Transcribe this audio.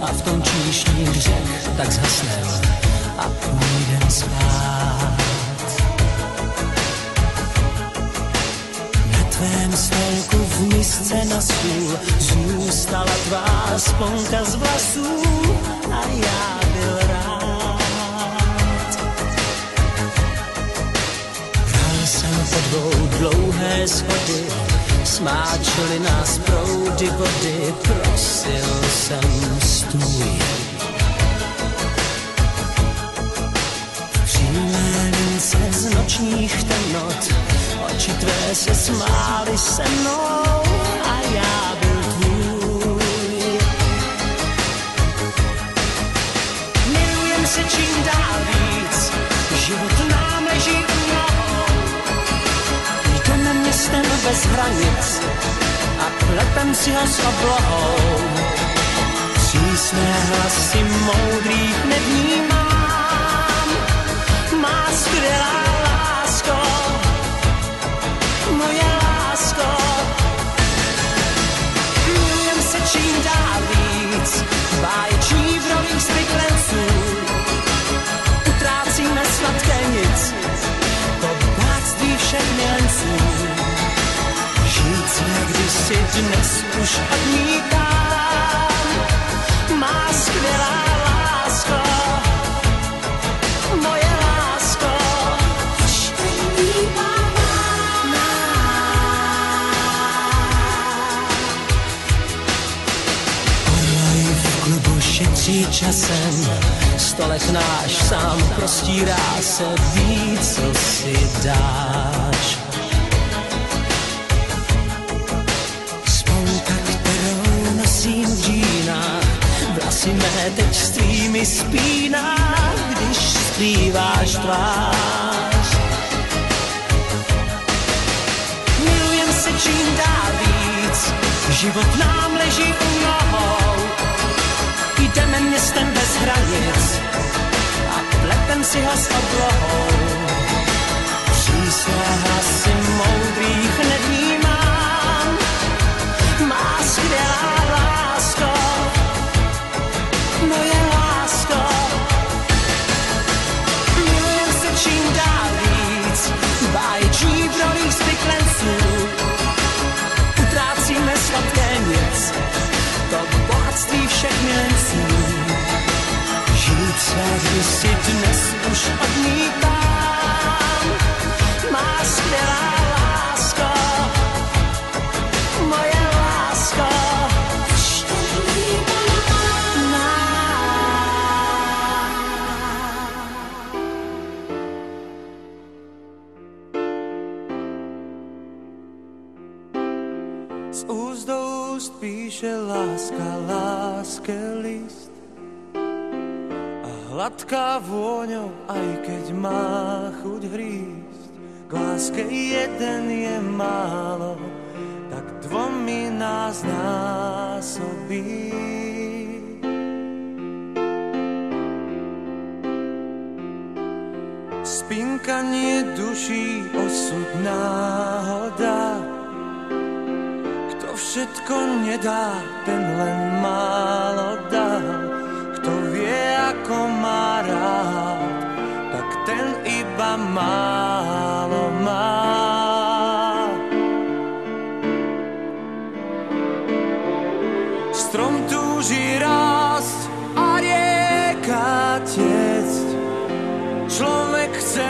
a v tom číšní hřech tak zhasnem a půjdem spát. Na tvém stolku v misce na stůl zůstala tvá sponka z vlasů a já byl rád. Bral jsem po dvou dlouhé schody, smáčely nás proudy vody, prosil jsem stůj. V přímé lince z nočních temnot oči tvé se smály se mnou a já byl tvůj. Milujem se čím dál víc, život nám leží u nohou. Jdeme městem bez hranic a plepem si ho s oblohou. Přísné hlasy moudrých nevnímám, má skvělá lásko, moje lásko. Milujem se čím dál víc, báječní v rolích zvyklenců. Utrácíme sladké nic, to bohatství všech milenců. Žít jsme kdysi, dnes už odmítám, má skvělá lásko, moje lásko. Orloj v klubu šetří časem, stolek náš sám prostírá se, víc, co si dáš. Sponka, kterou nosím v džínách, vlasy mé teď s tvými spíná, když skrýváš tvář. Milujem se čím dál víc, život nám leží u nohou. Jdeme městem bez hranic a plepem si ho s oblohou. Přísné hlasy moudrých nevnímám, má skvělá lásko, moje lásko. Milujem se čím dál víc, báječní v rolích zvyklenců. Utrácíme sladké nic, to bohatství všech milenců. Žít své kdysi, dnes už odmítám, má skvělá lásko, moje lásko. Z úst do úst píše láska láske list a hladká vôňou, aj keď má chuť hrísť. K láske jeden je málo, tak dvomi nás násobí. Spinkanie duší, osud, náhoda. Kto všetko nedá, ten len málo dá. Kto vie, ako má rád, tak ten iba málo má. Strom túži rásť a rieka tiecť. Človek chce